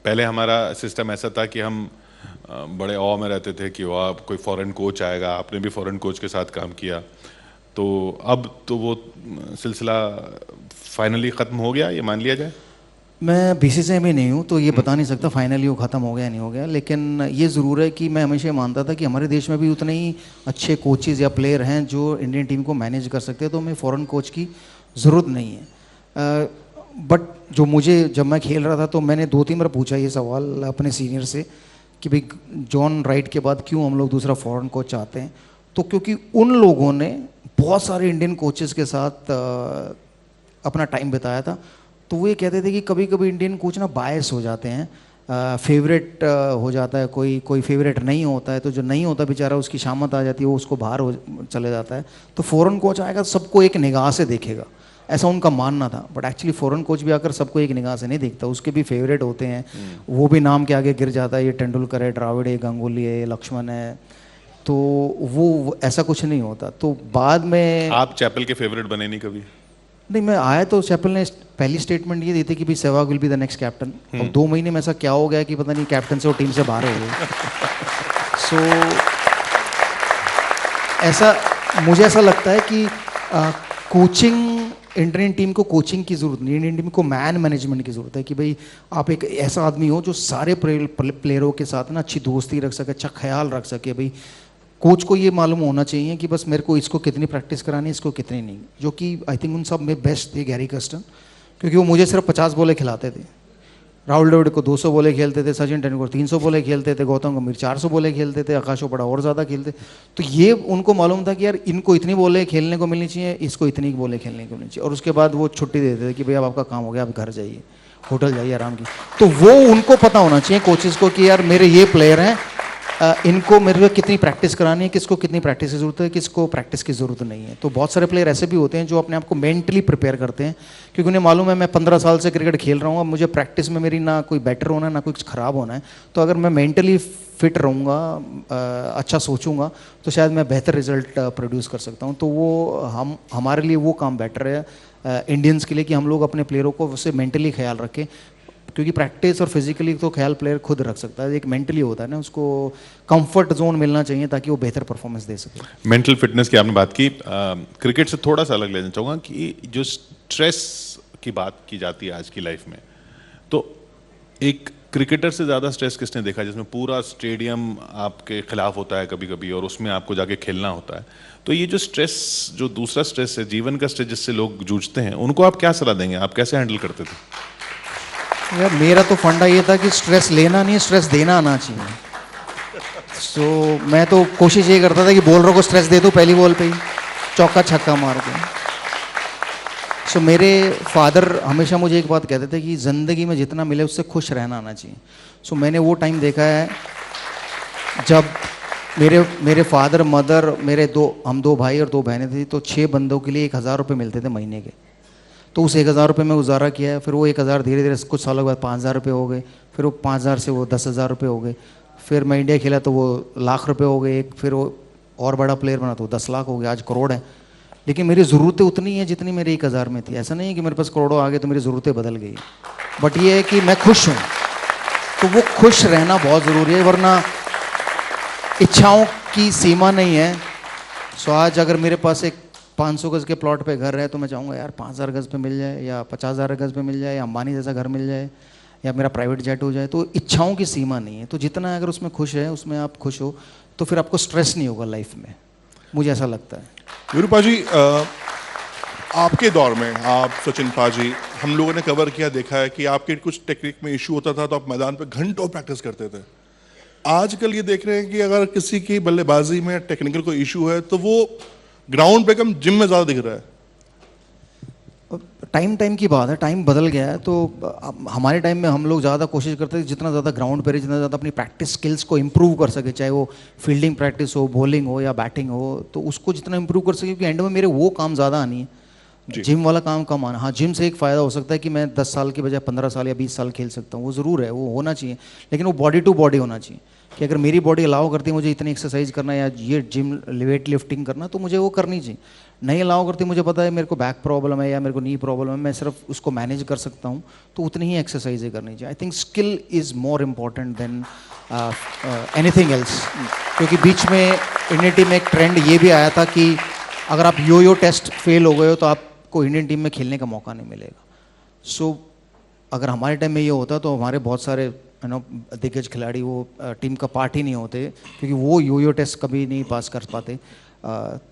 पहले हमारा सिस्टम ऐसा था कि हम बड़े ऑ में रहते थे कि वाह कोई फॉरेन कोच आएगा, आपने भी फॉरेन कोच के साथ काम किया, तो अब तो वो सिलसिला फाइनली ख़त्म हो गया, ये मान लिया जाए? मैं बीसीसीआई में नहीं हूँ तो ये बता नहीं सकता फाइनली वो ख़त्म हो गया नहीं हो गया, लेकिन ये ज़रूर है कि मैं हमेशा मानता था कि हमारे देश में भी उतने ही अच्छे कोचेज़ या प्लेयर हैं जो इंडियन टीम को मैनेज कर सकते हैं, तो हमें फ़ॉरेन कोच की ज़रूरत नहीं है। बट जो मुझे जब मैं खेल रहा था तो मैंने 2-3 बार पूछा ये सवाल अपने सीनियर से कि भाई जॉन राइट के बाद क्यों हम लोग दूसरा फ़ॉरेन कोच चाहते हैं, तो क्योंकि उन लोगों ने बहुत सारे इंडियन कोचेज़ के साथ अपना टाइम बिताया था, तो वो ये कहते थे कि कभी कभी इंडियन कोच ना बायस हो जाते हैं, फेवरेट हो जाता है, कोई फेवरेट नहीं होता है, तो जो नहीं होता बेचारा उसकी शामत आ जाती है, वो उसको बाहर हो चले जाता है, तो फ़ॉरेन कोच आएगा सबको एक निगाह से देखेगा, ऐसा उनका मानना था। बट एक्चुअली फ़ॉरेन कोच भी आकर सबको एक निगाह से नहीं देखता, उसके भी फेवरेट होते हैं, वो भी नाम के आगे गिर जाता है, ये तेंदुलकर है, द्राविड है, गांगुली है, लक्ष्मण है, तो वो ऐसा कुछ नहीं होता। तो बाद में आप चैपल के फेवरेट बने नहीं कभी? नहीं, मैं आया तो चैपल ने पहली स्टेटमेंट ये दी थी कि भाई Sehwag will be the next captain. अब 2 महीने में ऐसा क्या हो गया कि पता नहीं कैप्टन से वो टीम से बाहर हो गए। सो ऐसा मुझे ऐसा लगता है कि कोचिंग, इंडियन टीम को कोचिंग की ज़रूरत नहीं, इंडियन टीम को मैन मैनेजमेंट की ज़रूरत है कि भाई आप एक ऐसा आदमी हो जो सारे प्लेयरों के साथ ना अच्छी दोस्ती रख सके, अच्छा ख्याल रख सके। भाई कोच को ये मालूम होना चाहिए कि बस मेरे को इसको कितनी प्रैक्टिस करानी है, इसको कितनी नहीं, जो कि आई थिंक उन सब में बेस्ट थे गैरी कर्स्टन, क्योंकि वो मुझे सिर्फ 50 बॉलें खिलाते थे, राहुल द्रविड़ को 200 बॉलें खेलते थे, सचिन तेंदुलकर 300 बॉलें खेलते थे, गौतम गंभीर 400 बॉलें खेलते थे, आकाश चोपड़ा और ज़्यादा खेलते। तो ये उनको मालूम था कि यार इनको इतनी बॉलें खेलने को मिलनी चाहिए, इसको इतनी बॉलें खेलने को मिलनी चाहिए, और उसके बाद वो छुट्टी देते थे कि भाई अब आपका काम हो गया, आप घर जाइए, होटल जाइए आराम की। तो वो उनको पता होना चाहिए कोचेज़ को कि यार मेरे ये प्लेयर हैं, इनको मेरे को कितनी प्रैक्टिस करानी है, किसको कितनी प्रैक्टिस की ज़रूरत है, किसको प्रैक्टिस की ज़रूरत नहीं है। तो बहुत सारे प्लेयर ऐसे भी होते हैं जो अपने आप को मेंटली प्रिपेयर करते हैं, क्योंकि उन्हें मालूम है मैं 15 साल से क्रिकेट खेल रहा हूँ, अब मुझे प्रैक्टिस में मेरी ना कोई बेटर होना है ना कुछ ख़राब होना है, तो अगर मैं मेंटली फिट रहूँगा, अच्छा सोचूंगा, तो शायद मैं बेहतर रिजल्ट प्रोड्यूस कर सकता हूँ। तो वो हमारे लिए वो काम बेटर है इंडियंस के लिए कि हम लोग अपने प्लेयरों को उससे मेंटली ख्याल रखें, क्योंकि प्रैक्टिस और फिजिकली तो ख्याल प्लेयर खुद रख सकता है, एक मेंटली होता है ना, उसको कंफर्ट जोन मिलना चाहिए ताकि वो बेहतर परफॉर्मेंस दे सके। मेंटल फिटनेस की आपने बात की, क्रिकेट से थोड़ा सा अलग लेना चाहूँगा कि जो स्ट्रेस की बात की जाती है आज की लाइफ में, तो एक क्रिकेटर से ज़्यादा स्ट्रेस किसने देखा जिसमें पूरा स्टेडियम आपके खिलाफ होता है कभी कभी और उसमें आपको जाके खेलना होता है? तो ये जो स्ट्रेस, जो दूसरा स्ट्रेस है, जीवन का स्ट्रेस जिससे लोग जूझते हैं, उनको आप क्या सलाह देंगे? आप कैसे हैंडल करते थे? यार मेरा तो फंडा ये था कि स्ट्रेस लेना नहीं, स्ट्रेस देना आना चाहिए। सो मैं तो कोशिश ये करता था कि बॉलरों को स्ट्रेस दे दूं पहली बॉल पे ही, चौका छक्का मार के। सो मेरे फादर हमेशा मुझे एक बात कहते थे कि ज़िंदगी में जितना मिले उससे खुश रहना आना चाहिए। सो मैंने वो टाइम देखा है जब मेरे फादर मदर, हम 2 भाई और 2 बहनें थी, तो 6 बंदों के लिए 1000 रुपये मिलते थे महीने के। तो उस 1000 रुपये में गुजारा किया है, फिर वो 1000 धीरे धीरे कुछ सालों के बाद 5000 रुपये हो गए, फिर वो 5000 से वो 10,000 रुपये हो गए, फिर मैं इंडिया खेला तो वो लाख रुपये हो गए, फिर वो और बड़ा प्लेयर बना तो 10 लाख हो गया, आज करोड़ है। लेकिन मेरी ज़रूरतें उतनी हैं जितनी मेरे 1000 में थी। ऐसा नहीं है कि मेरे पास करोड़ों आ गए तो मेरी ज़रूरतें बदल गई, बट ये है कि मैं खुश हूँ। तो वो खुश रहना बहुत ज़रूरी है, वरना इच्छाओं की सीमा नहीं है। सो आज अगर मेरे पास एक 500 गज़ के प्लॉट पे घर है तो मैं चाहूँगा यार 5000 गज़ पे मिल जाए, या 50,000 गज़ पे मिल जाए, या अंबानी जैसा घर मिल जाए, या मेरा प्राइवेट जेट हो जाए। तो इच्छाओं की सीमा नहीं है, तो जितना अगर उसमें खुश है, उसमें आप खुश हो, तो फिर आपको स्ट्रेस नहीं होगा लाइफ में, मुझे ऐसा लगता है। वीरू पाजी, आपके दौर में, आप सचिन पाजी, हम लोगों ने कवर किया, देखा है कि आपके कुछ टेक्निक में इशू होता था तो आप मैदान पे घंटों प्रैक्टिस करते थे। आजकल ये देख रहे हैं कि अगर किसी की बल्लेबाजी में टेक्निकल कोई इशू है तो वो ग्राउंड पे कम, जिम में ज़्यादा दिख रहा है। टाइम की बात है, टाइम बदल गया है। तो हमारे टाइम में हम लोग ज़्यादा कोशिश करते थे जितना ज़्यादा ग्राउंड पर, जितना ज़्यादा अपनी प्रैक्टिस स्किल्स को इम्प्रूव कर सके, चाहे वो फील्डिंग प्रैक्टिस हो, बॉलिंग हो या बैटिंग हो, तो उसको जितना इम्प्रूव कर सके, क्योंकि एंड में मेरे वो काम ज़्यादा आनी है। जिम वाला काम कम आना। हाँ, जिम से एक फ़ायदा हो सकता है कि मैं 10 साल के बजाय 15 साल या 20 साल खेल सकता हूँ, वो ज़रूर है, वो होना चाहिए, लेकिन वो बॉडी टू बॉडी होना चाहिए कि अगर मेरी बॉडी अलाउ करती है मुझे इतनी एक्सरसाइज करना या ये जिम वेट लिफ्टिंग करना, तो मुझे वो करनी चाहिए। नहीं अलाउ करती, मुझे पता है मेरे को बैक प्रॉब्लम है या मेरे को नी प्रॉब्लम है, मैं सिर्फ उसको मैनेज कर सकता हूँ, तो उतनी ही एक्सरसाइजें करनी चाहिए। I think skill is more important than anything else. क्योंकि बीच में इंडियन टीम में एक ट्रेंड ये भी आया था कि अगर आप यो टेस्ट फेल हो गए हो तो आपको इंडियन टीम में खेलने का मौका नहीं मिलेगा। सो अगर हमारे टाइम में ये होता तो हमारे बहुत सारे दिग्गज खिलाड़ी वो टीम का पार्ट ही नहीं होते, क्योंकि वो यो टेस्ट कभी नहीं पास कर पाते।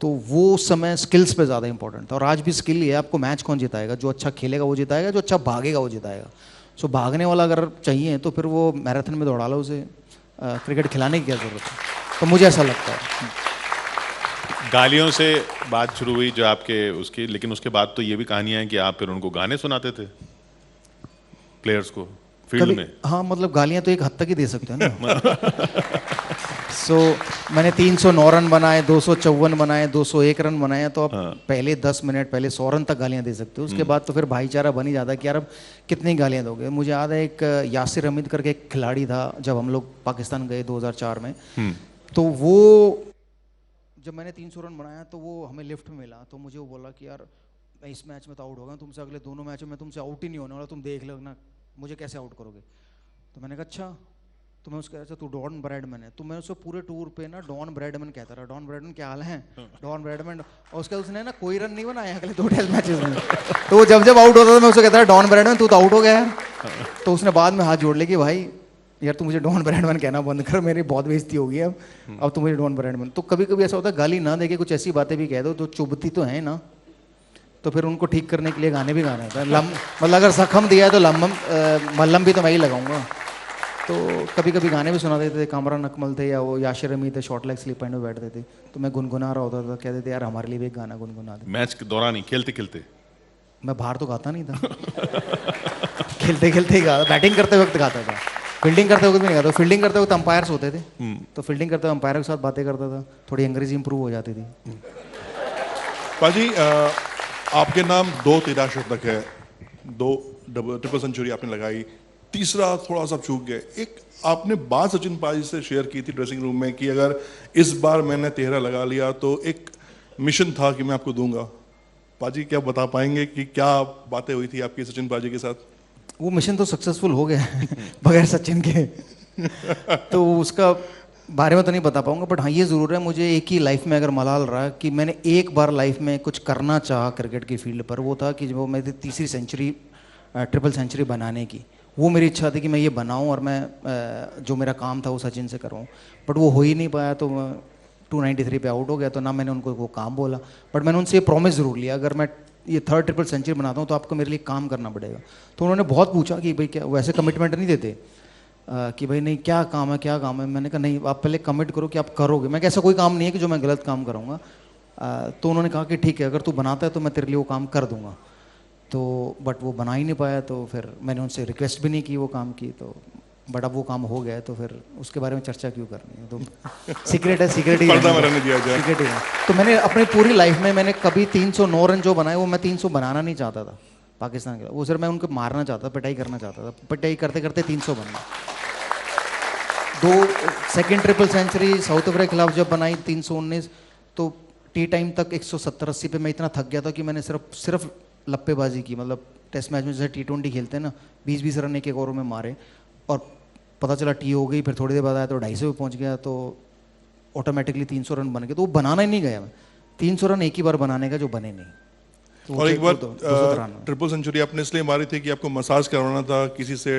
तो वो उस समय स्किल्स पे ज़्यादा इंपॉर्टेंट था, और आज भी स्किल ही है। आपको मैच कौन जिताएगा? जो अच्छा खेलेगा वो जिताएगा, जो अच्छा भागेगा वो जिताएगा। सो भागने वाला अगर चाहिए तो फिर वो मैराथन में दौड़ा लो उसे, क्रिकेट खिलाने की क्या ज़रूरत है? तो मुझे ऐसा लगता है। गालियों से बात शुरू हुई जो आपके उसकी, लेकिन उसके बाद तो ये भी कहानियां हैं कि आप फिर उनको गाने सुनाते थे प्लेयर्स को फील्ड में। हाँ, मतलब गालियां तो एक हद तक ही दे सकते हैं ना। सो मैंने 309 रन बनाए, 254 बनाए, 201 रन बनाए, तो अब पहले 10 मिनट पहले 100 रन तक गालियां दे सकते हो। उसके बाद तो फिर भाईचारा बन ही जाता है कि यार अब कितनी गालियां दोगे। मुझे याद है एक यासिर हमीद करके एक खिलाड़ी था, जब हम लोग पाकिस्तान गए 2004 में, तो वो जब मैंने 300 रन बनाया तो वो हमें लिफ्ट में मिला, तो मुझे वो बोला कि यार मैं इस मैच में तो आउट हो गया, तुमसे अगले दोनों मैचों में तुमसे आउट ही नहीं होने वाला, तुम देख लो ना मुझे कैसे आउट करोगे। तो मैंने कहा अच्छा, तो मैं उसका अच्छा तू डॉन ब्रैडमैन है, तो मैं उसको पूरे टूर पे ना डॉन ब्रैडमैन कहता रहा, डॉन ब्रैडमैन क्या हाल है, डॉन ब्रैडमैन। और उसके उसने ना कोई रन नहीं बनाया अगले 2 टेस्ट मैचेस में। तो जब जब आउट होता था मैं उसको कहता था डॉन ब्रैडमैन तू तो आउट हो गया है। तो उसने बाद में हाथ जोड़ ले कि भाई यार तू मुझे डॉन ब्रैडमैन कहना बंद कर, मेरी बहुत बेइज्जती होगी अब तू मुझे डॉन ब्रैडमैन। तो कभी कभी ऐसा होता है गाली ना देके कुछ ऐसी बातें भी कह दो जो चुभती तो है ना, तो फिर उनको ठीक करने के लिए गाने भी गाने होता है। मतलब अगर जख्म दिया है तो मल्लम भी तो मैं ही लगाऊंगा। तो कभी कभी गाने भी सुना देते थे, कामरान अकमल थे या वो याशिर हमीद थे, शॉर्ट लेग स्लिप पॉइंट में बैठते थे, तो मैं गुनगुना रहा होता था, कहते थे यार हमारे लिए भी एक गाना गुनगुना दे। मैच के दौरान ही खेलते खेलते? मैं बाहर तो गाता नहीं था। खेलते खेलते ही गाता, बैटिंग करते वक्त गाता था, फील्डिंग करते वक्त भी नहीं गाता। फील्डिंग करते वक्त अंपायर्स होते थे, तो फील्डिंग करते वक्त अंपायर के साथ बातें करता था, थोड़ी अंग्रेजी इंप्रूव हो जाती थी। पाजी आपके नाम 2 13 शतक है, 2 ट्रिपल सेंचुरी आपने लगाई, तीसरा थोड़ा सा चूक गए। एक आपने बात सचिन पाजी से शेयर की थी ड्रेसिंग रूम में कि अगर इस बार मैंने 13 लगा लिया तो एक मिशन था कि मैं आपको दूंगा। पाजी क्या बता पाएंगे कि क्या बातें हुई थी आपकी सचिन पाजी के साथ? वो मिशन तो सक्सेसफुल हो गया बगैर सचिन के। तो उसका बारे में तो नहीं बता पाऊंगा, बट हाँ ये ज़रूर है, मुझे एक ही लाइफ में अगर मलाल रहा कि मैंने एक बार लाइफ में कुछ करना चाहा क्रिकेट की फील्ड पर, वो था कि वो मेरी तीसरी सेंचुरी, ट्रिपल सेंचुरी बनाने की। वो मेरी इच्छा थी कि मैं ये बनाऊं और मैं जो मेरा काम था वो सचिन से कराऊं, बट वो हो ही नहीं पाया। तो 293 पे आउट हो गया, तो ना मैंने उनको वो काम बोला, बट मैंने उनसे ये प्रॉमिस ज़रूर लिया अगर मैं ये 3rd ट्रिपल सेंचुरी बनाता हूँ तो आपको मेरे लिए काम करना पड़ेगा। तो उन्होंने बहुत पूछा कि भाई क्या, वैसे कमिटमेंट नहीं देते कि भाई नहीं क्या काम है क्या काम है। मैंने कहा नहीं, आप पहले कमिट करो कि आप करोगे। मैं ऐसा कोई काम नहीं है कि जो मैं गलत काम करूँगा। तो उन्होंने कहा कि ठीक है, अगर तू बनाता है तो मैं तेरे लिए वो काम कर दूंगा। तो बट वो बना ही नहीं पाया, तो फिर मैंने उनसे रिक्वेस्ट भी नहीं की वो काम की। तो बट अब वो काम हो गया है, तो फिर उसके बारे में चर्चा क्यों करनी है, तो सीक्रेट है, सीक्रेट ही सीक्रेट ही है। तो मैंने अपनी पूरी लाइफ में मैंने कभी 309 रन जो बनाए वो मैं 300 बनाना नहीं चाहता था पाकिस्तान के, वो सिर्फ मैं उनको मारना चाहता था, पिटाई करना चाहता था। पिटाई करते करते 300 बन गया। 2 second triple century South Africa के खिलाफ जब बनाई 319, तो टी टाइम तक 170-80 पे मैं इतना थक गया था कि मैंने सिर्फ लप्पेबाजी की। मतलब टेस्ट मैच में जैसे T20 खेलते हैं ना, 20-20 रन एक ओवर में मारे, और पता चला टी हो गई, फिर थोड़ी देर बाद आया तो 250 पे पहुंच गया, तो ऑटोमेटिकली 300 रन बन गए। तो वो बनाना ही नहीं गया मैं, 300 रन एक ही बार बनाने का जो बने नहीं। तो और एक बार ट्रिपल सेंचुरी आपने इसलिए मारी थी कि आपको मसाज करवाना था किसी से?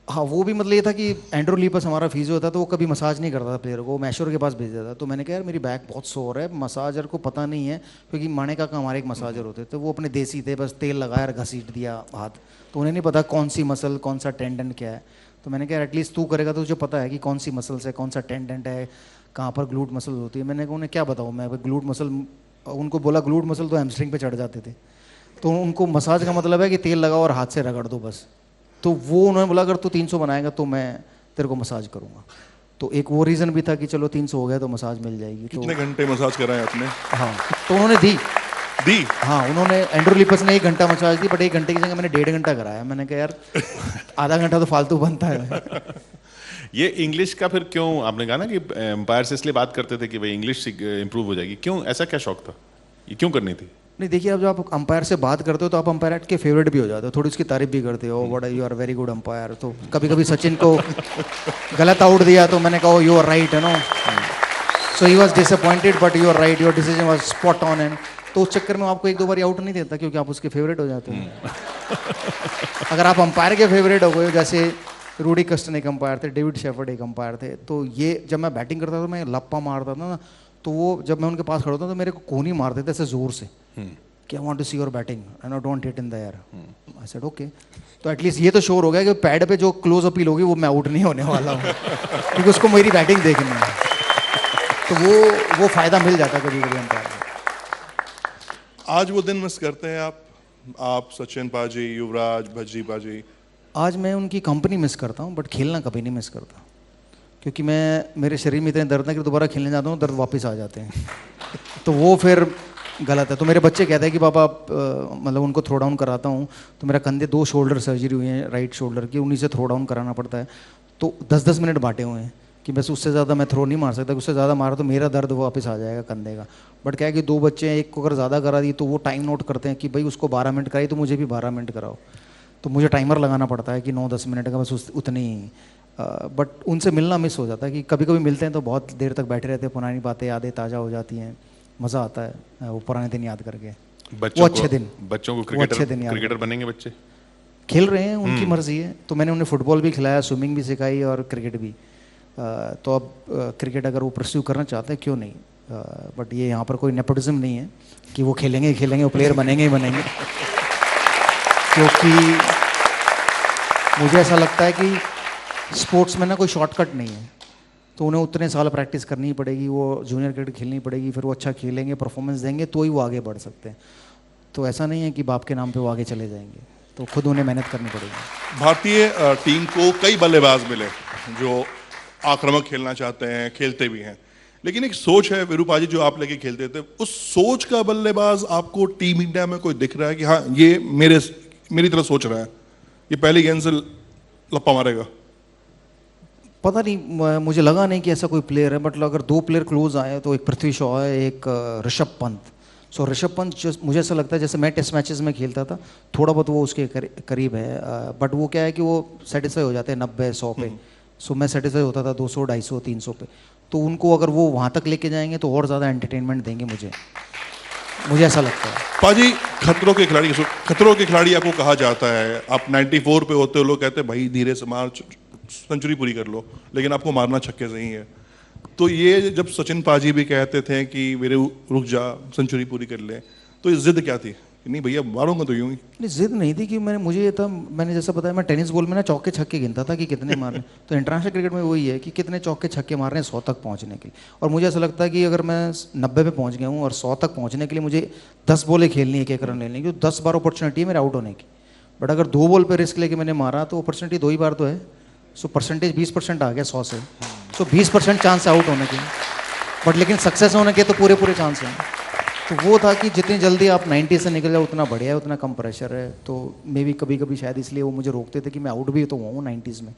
हाँ, वो भी मतलब ये था कि एंड्रू लीपस हमारा फिजियो था, तो वो कभी मसाज नहीं करता था प्लेयर को, मैशोर के पास भेज देता था। तो मैंने कहा यार मेरी बैक बहुत सोर है, मसाजर को पता नहीं है, क्योंकि माने का हमारे एक मसाजर होते थे, वो अपने देसी थे, बस तेल लगाया और घसीट दिया हाथ, तो उन्हें नहीं पता कौन सी मसल कौन सा टेंडन क्या है। तो मैंने कहा एटलीस्ट तू करेगा तो तुझे पता है कि कौन सी मसल्स है, कौन सा टेंडेंट है, कहाँ पर ग्लूट मसल होती है। मैंने कहा उन्हें क्या बताऊँ मैं, ग्लूट मसल, उनको बोला ग्लूट मसल तो हैमस्ट्रिंग पे चढ़ जाते थे। तो उनको मसाज का मतलब है कि तेल लगाओ और हाथ से रगड़ दो बस। तो वो उन्होंने बोला अगर तू 300 बनाएगा तो मैं तेरे को मसाज करूँगा। तो एक वो रीज़न भी था कि चलो 300 हो गया तो मसाज मिल जाएगी। कितने घंटे मसाज कराए आपने? हाँ, तो उन्होंने दी दी। हाँ, उन्होंने एंड्रू लिपस ने 1 घंटा मसाज दी, बट 1 घंटे की जगह मैंने 1.5 घंटा कराया। मैंने कहा यार आधा घंटा तो फालतू बनता है। ये इंग्लिश का फिर क्यों, आपने कहा ना कि एम्पायर से इसलिए बात करते थे कि भाई इंग्लिश इंप्रूव हो जाएगी, क्यों, ऐसा क्या शौक था, ये क्यों करनी थी? नहीं देखिए, अब जब आप अंपायर से बात करते हो तो आप अंपायर के फेवरेट भी हो जाते हो, थोड़ी उसकी तारीफ भी करते हो, बड़ा you are very good umpire. तो कभी कभी सचिन को गलत आउट दिया तो मैंने कहा यू आर राइट, है no, so he was disappointed but you are right, your decision was spot on. And तो उस चक्कर में आपको 1-2 बार आउट नहीं देता क्योंकि आप उसके फेवरेट हो जाते हो। अगर आप अंपायर के फेवरेट हो गए, जैसे रूडी कस्टन एक अंपायर थे, डेविड शेफर्ड एक अंपायर थे, तो ये जब मैं बैटिंग करता था मैं लप्पा मारता था ना, तो वो जब मैं उनके पास खड़ा होता तो मेरे को कोहनी मारते थे ऐसे जोर से कि I want to see your batting and I don't hit in the air. I said okay, तो एटलीस्ट ये तो श्योर हो गया कि पैड पे जो क्लोज अपील होगी वो मैं आउट नहीं होने वाला हूँ क्योंकि उसको मेरी बैटिंग देखनी है। तो वो फ़ायदा मिल जाता कभी कभी अंपायर को। आज वो दिन मिस करते हैं आप सचिन पाजी, युवराज, भज्जी पाजी? आज मैं उनकी कंपनी मिस करता हूँ, बट खेलना कभी नहीं मिस करता, क्योंकि मेरे शरीर में इतने दर्द है कि दोबारा खेलने जाता हूँ दर्द वापस आ जाते हैं तो वो फिर गलत है। तो मेरे बच्चे कहते हैं कि पापा मतलब उनको थ्रो डाउन कराता हूँ तो मेरा कंधे 2 शोल्डर सर्जरी हुई है राइट शोल्डर की, उन्हीं से थ्रो डाउन कराना पड़ता है। तो 10-10 मिनट बांटे हुए हैं कि बस उससे ज़्यादा मैं थ्रो नहीं मार सकता, उससे ज़्यादा मारा तो मेरा दर्द वापस आ जाएगा कंधे का। बट क्या है कि 2 बच्चे हैं, एक को अगर ज़्यादा करा दी तो वो टाइम नोट करते हैं कि भाई उसको 12 मिनट कराई तो मुझे भी 12 मिनट कराओ, तो मुझे टाइमर लगाना पड़ता है कि 9-10 मिनट का बस उतनी ही। बट उनसे मिलना मिस हो जाता है कि कभी कभी मिलते हैं तो बहुत देर तक बैठे रहते हैं, पुरानी बातें यादें ताज़ा हो जाती हैं, मज़ा आता है वो पुराने दिन याद करके। वो अच्छे दिन, बच्चों को वो अच्छे दिन याद क्रिकेटर बनेंगे बच्चे? खेल रहे हैं, उनकी मर्जी है। तो मैंने उन्हें फुटबॉल भी खिलाया, स्विमिंग भी सिखाई और क्रिकेट भी। तो अब क्रिकेट अगर वो परस्यू करना चाहते हैं क्यों नहीं, बट ये यहाँ पर कोई नेपोटिज्म नहीं है कि वो खेलेंगे वो प्लेयर बनेंगे ही बनेंगे क्योंकि मुझे ऐसा लगता है कि स्पोर्ट्स में ना कोई शॉर्टकट नहीं है, तो उन्हें उतने साल प्रैक्टिस करनी ही पड़ेगी, वो जूनियर क्रिकेट खेलनी पड़ेगी, फिर वो अच्छा खेलेंगे, परफॉर्मेंस देंगे तो ही वो आगे बढ़ सकते हैं। तो ऐसा नहीं है कि बाप के नाम पे वो आगे चले जाएंगे, तो खुद उन्हें मेहनत करनी पड़ेगी। भारतीय टीम को कई बल्लेबाज मिले जो आक्रामक खेलना चाहते हैं, खेलते भी हैं, लेकिन एक सोच है विरूपाजी जो आप लेके खेलते थे, उस सोच का बल्लेबाज आपको टीम इंडिया में कोई दिख रहा है कि हाँ ये मेरी तरह सोच रहा है, ये पहली गेंद से लप्पा मारेगा? पता नहीं, मुझे लगा नहीं कि ऐसा कोई प्लेयर है, बट अगर 2 प्लेयर क्लोज आए तो एक पृथ्वी शॉ है, एक ऋषभ पंत। सो ऋषभ पंत मुझे ऐसा लगता है जैसे मैं टेस्ट मैचेस में खेलता था थोड़ा बहुत वो उसके करीब है, बट वो क्या है कि वो सेटिस्फाई हो जाते हैं 90-100 पे। सो मैं सेटिस्फाई होता था 200, 250, 300 पे। तो उनको अगर वो वहाँ तक लेके जाएंगे तो और ज़्यादा एंटरटेनमेंट देंगे मुझे ऐसा लगता है। पाजी, खतरों के खिलाड़ी आपको कहा जाता है, आप 94 पे होते हो, लोग कहते हैं भाई धीरे से मार, सेंचुरी पूरी कर लो, लेकिन आपको मारना छक्के से ही है। तो ये जब सचिन पाजी भी कहते थे कि मेरे रुक जा, सेंचुरी पूरी कर ले, तो ये जिद क्या थी कि नहीं भैया मारूंगा तो यूं ही? नहीं, जिद नहीं थी कि मुझे ये था, मैंने जैसा बताया मैं टेनिस बॉल में ना चौके छक्के गिनता था कि कितने मारने तो इंटरनेशनल क्रिकेट में वही है कि कितने चौके छक्के मार रहे हैं 100 तक पहुंचने के लिए। और मुझे ऐसा लगता है कि अगर मैं 90 पे पहुंच गया हूँ और 100 तक पहुंचने के लिए मुझे 10 बॉलें खेलनी है, 1-1 रन लेने की, 10 बार अपॉर्चुनिटी है मेरे आउट होने की। बट अगर 2 बॉल पे रिस्क लेके मैंने मारा तो अपॉर्चुनिटी 2 ही बार तो है। सो परसेंटेज 20% आ गया 100 से, सो 20% चांस है आउट होने के, बट लेकिन सक्सेस होने के तो पूरे चांस हैं। तो वो था कि जितनी जल्दी आप 90 से निकल जाओ उतना बढ़िया है, उतना कम प्रेशर है। तो मे भी कभी कभी शायद इसलिए वो मुझे रोकते थे कि मैं आउट भी तो हुआ हूँ 90s में,